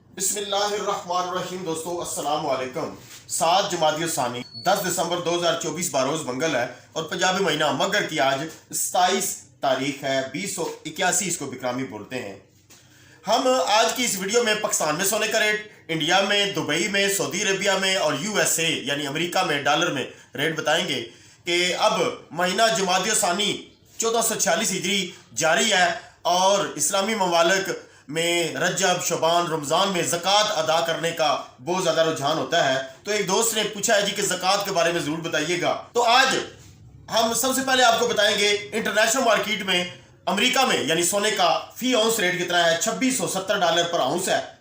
बिस्मिल्लाहिर्रहमानिर्रहीम। दोस्तों अस्सलाम वालेकुम। 7 जमादिय सानी 10 दिसंबर 2024 बारोज मंगल है और पंजाबी महीना मगर की आज 27 तारीख है। 2081 इसको बिक्रामी बोलते हैं। हम आज की इस वीडियो में पाकिस्तान में सोने का रेट, इंडिया में, दुबई में, सऊदी अरेबिया में और यूएसए यानी अमेरिका में डॉलर में रेट बताएंगे कि अब महीना जमादिय सानी 1446 हिजरी जारी है और इस्लामी ममालिक में रजब, शबान, रमज़ान में ज़कात अदा करने का बहुत ज़्यादा रुझान होता है। तो एक दोस्त ने पूछा है जी कि ज़कात के बारे में ज़रूर बताइएगा। तो आज हम सबसे पहले आपको बताएंगे इंटरनेशनल मार्केट में अमेरिका में यानी सोने का फी आउंस रेट कितना है। $2670 पर आउंस है,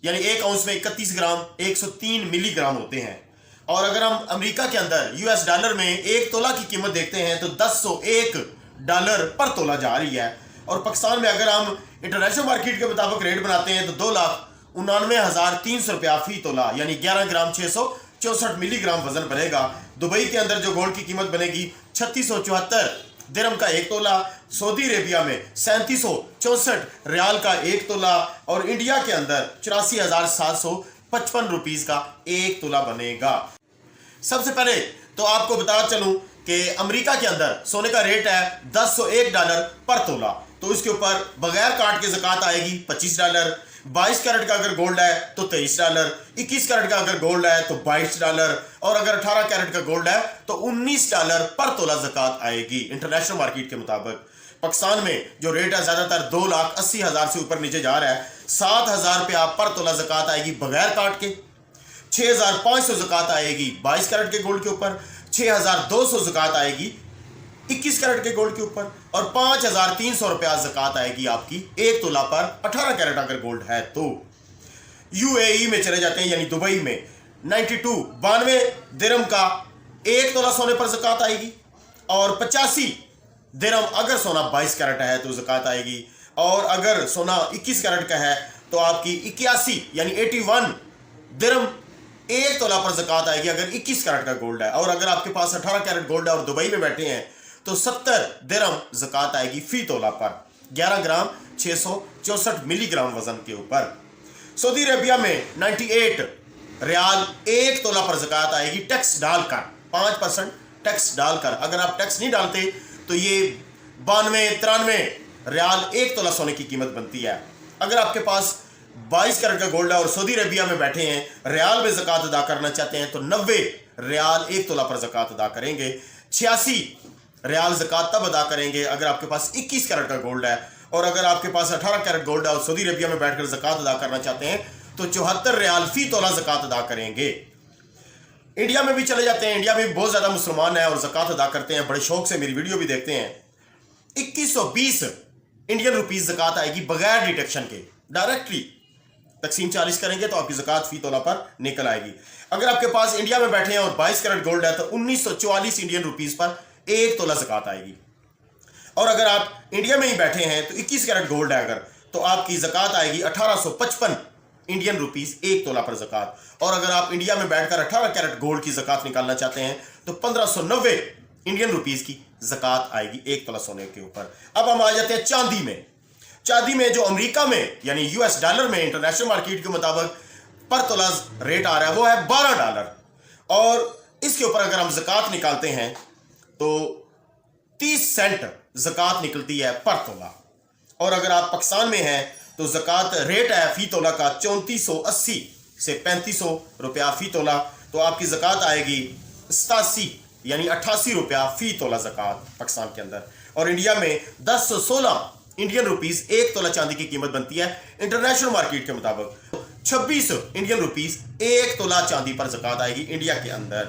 यानी एक आउंस में 31 ग्राम 103 मिलीग्राम होते हैं। और अगर हम अमेरिका के अंदर यूएस डॉलर में एक तोला की कीमत देखते हैं तो $1001 पर तोला जा रही है। और पाकिस्तान में अगर हम इंटरनेशनल मार्केट के मुताबिक रेट बनाते हैं तो 2,99,300 रुपया फी तोला, यानी 11 ग्राम 664 मिलीग्राम वजन बनेगा। दुबई के अंदर जो गोल्ड की कीमत बनेगी 3674 दिरहम का एक तोला, सऊदी अरेबिया में 3764 रियाल का एक तोला और इंडिया के अंदर 84,755 रुपीज का एक तोला बनेगा। सबसे पहले तो आपको बता चलूं कि अमेरिका के अंदर सोने का रेट है $1001 पर तोला। तो इसके ऊपर बगैर काट के ज़कात आएगी $25। 22 कैरेट का अगर गोल्ड है तो $23। 21 कैरेट का अगर गोल्ड है तो $22 और अगर 18 कैरेट का गोल्ड है तो $19 पर तोला ज़कात आएगी इंटरनेशनल मार्केट के मुताबिक। पाकिस्तान में जो रेट है ज़्यादातर 2,80,000 से ऊपर नीचे जा रहा है। 7,000 रुपया पर तोला ज़कात आएगी बगैर काट के। 6,500 ज़कात आएगी 22 कैरेट के गोल्ड के ऊपर। 6,200 ज़कात आएगी 21 कैरेट के गोल्ड के ऊपर और 5,300 रुपया ज़कात आएगी आपकी एक तोला पर 18 कैरेट अगर गोल्ड है तो। यूएई में चले जाते हैं यानी दुबई में 92 दिरहम का एक तोला सोने पर ज़कात आएगी और 85 दिरहम अगर सोना 22 कैरेट है तो ज़कात आएगी और अगर सोना 21 कैरेट का है तो आपकी 81 यानी 81 दिरहम एक तोला पर ज़कात आएगी अगर 21 कैरेट का गोल्ड है। और अगर आपके पास 18 कैरेट गोल्ड है और दुबई में बैठे हैं तो 70 दिरहम ज़कात आएगी फी तोला पर 11 ग्राम 664 मिलीग्राम वजन के ऊपर। सऊदी अरेबिया में 98 रियाल एक तोला पर ज़कात आएगी टैक्स डालकर, 5% टैक्स डालकर। अगर आप टैक्स नहीं डालते तो ये 92-93 रियाल एक तोला सोने की कीमत बनती है। अगर आपके पास 22 कैरेट का गोल्ड है और सऊदी अरेबिया में बैठे हैं, रियाल में ज़कात अदा करना चाहते हैं तो 90 रियाल एक तोला पर ज़कात अदा करेंगे। 86 रियाल ज़कात तब अदा करेंगे अगर आपके पास 21 कैरेट का गोल्ड है और अगर आपके पास 18 कैरेट गोल्ड है और सऊदी अरेबिया में बैठकर ज़कात अदा करना चाहते हैं तो 74 रियाल फी तोला ज़कात अदा करेंगे। इंडिया में भी चले जाते हैं। इंडिया में बहुत ज़्यादा मुसलमान है और ज़कात अदा करते हैं, बड़े शौक से मेरी वीडियो भी देखते हैं। 2120 इंडियन रुपीज़ ज़कात आएगी बगैर डिटेक्शन के। डायरेक्टली तकसीम 40 करेंगे तो आपकी ज़कात फी तोला पर निकल आएगी। अगर आपके पास इंडिया में बैठे हैं और 22 कैरेट गोल्ड है तो 1944 इंडियन रुपीज़ पर एक तोला ज़कात आएगी। और अगर आप इंडिया में ही बैठे हैं तो 21 कैरेट गोल्ड है अगर तो आपकी ज़कात आएगी 1855 इंडियन रुपीज़ एक तोला पर ज़कात। और अगर आप इंडिया में बैठकर 18 कैरेट गोल्ड की ज़कात निकालना चाहते हैं तो 1590 इंडियन रुपीज़ की ज़कात आएगी एक तोला सोने के ऊपर। अब हम आ जाते हैं चांदी में। चांदी में जो अमेरिका में यानी यूएस डॉलर में इंटरनेशनल मार्केट के मुताबिक पर तोला रेट आ रहा है वो है $12 और इसके ऊपर अगर हम ज़कात निकालते हैं तो 30 सेंट ज़कात निकलती है पर तोला। और अगर आप पाकिस्तान में हैं तो ज़कात रेट है फी तोला का 3480 से 3500 रुपया फी तोला। तो आपकी ज़कात आएगी 87 यानी 88 रुपया फी तोला ज़कात पाकिस्तान के अंदर। और इंडिया में 1016 इंडियन रुपीज़ एक तोला चांदी की कीमत बनती है इंटरनेशनल मार्केट के मुताबिक। 26 इंडियन रुपीज़ एक तोला चांदी पर ज़कात आएगी इंडिया के अंदर।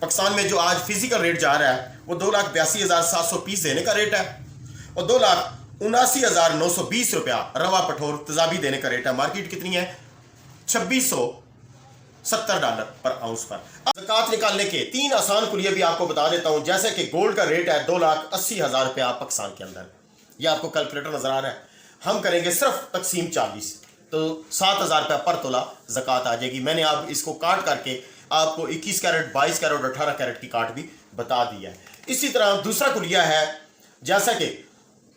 पाकिस्तान में जो आज फिजिकल रेट जा रहा है वो 2,82,720 देने का रेट है और 2,79,920 रुपया रवा पठोर तजाबी देने का रेट है। मार्केट कितनी है? $2670 पर आउंस पर। ज़कात निकालने के 3 आसान कुलिये भी आपको बता देता हूं, जैसे कि गोल्ड का रेट है 2,80,000 रुपया पाकिस्तान के अंदर। ये आपको कैलकुलेटर नजर आ रहा है। हम करेंगे सिर्फ तकसीम 40 तो 7,000 रुपया पर तोला ज़कात आ जाएगी। मैंने अब इसको काट करके आपको 21 कैरेट 22 कैरेट और 18 कैरेट की काट भी बता दी है। इसी तरह दूसरा कुलिया है, जैसा कि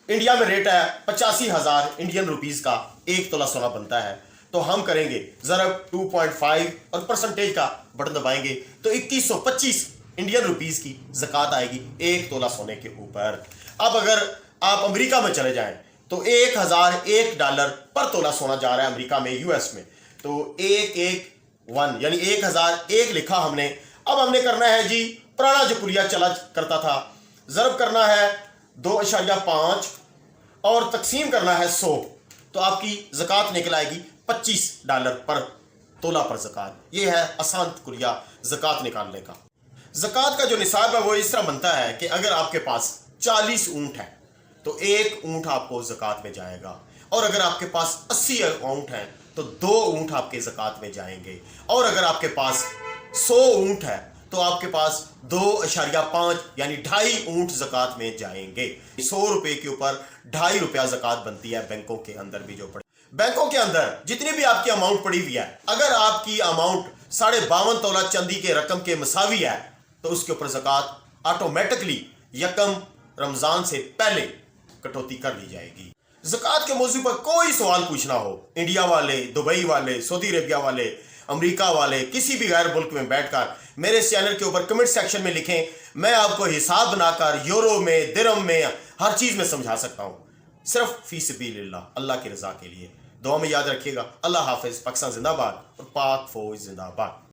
इंडिया में रेट है 85,000 इंडियन रुपीज़ का एक तोला सोना बनता है। تو ہم کریں گے ضرب 2.5 اور پرسنٹیج کا بٹن دبائیں گے تو 2125 انڈین روپیز کی زکوٰۃ آئے گی 1 تولہ سونے کے اوپر۔ اب اگر آپ امریکہ میں چلے جائیں تو $1001 پر تولہ سونا جا رہا ہے امریکہ میں، یو ایس میں، تو 111 یعنی 1001 لکھا ہم نے۔ اب ہم نے کرنا ہے جی پرانا جو کلیہ چلا کرتا تھا، ضرب کرنا ہے 2.5 اور تقسیم کرنا ہے 100، تو آپ کی زکوٰۃ نکل آئے گی $25 پر تولہ پر زکوٰۃ۔ یہ ہے آسان کلیہ زکوٰۃ نکالنے کا۔ زکوٰۃ کا جو نصاب ہے وہ اس طرح بنتا ہے کہ اگر آپ کے پاس 40 اونٹ ہے تو 1 اونٹ آپ کو زکوٰۃ میں جائے گا، اور اگر آپ کے پاس 80 اونٹ ہیں تو 2 اونٹ آپ کے زکوٰۃ میں جائیں گے، اور اگر آپ کے پاس 100 اونٹ ہے تو آپ کے پاس 2.5 یعنی 2.5 اونٹ زکوٰۃ میں جائیں گے۔ 100 روپے کے اوپر 2.5 روپیہ زکوٰۃ بنتی ہے بینکوں کے اندر بھی جو پڑے۔ بینکوں کے اندر جتنی بھی آپ کی اماؤنٹ پڑی ہوئی ہے، اگر آپ کی اماؤنٹ 52.5 تولہ چاندی کے رقم کے مساوی ہے تو اس کے اوپر زکوٰۃ آٹومیٹکلی 1 رمضان سے پہلے کٹوتی کر لی جائے گی۔ زکوٰۃ کے موضوع پر کوئی سوال پوچھنا ہو، انڈیا والے، دبئی والے، سعودی عربیہ والے، امریکہ والے، کسی بھی غیر ملک میں بیٹھ کر میرے چینل کے اوپر کمنٹ سیکشن میں لکھیں، میں آپ کو حساب بنا کر یورو میں، درہم میں، ہر چیز میں سمجھا سکتا ہوں، صرف فی سبیل اللہ، اللہ کی رضا کے لیے۔ دعا میں یاد رکھیے گا۔ اللہ حافظ۔ پاکستان زندہ باد اور پاک فوج زندہ باد۔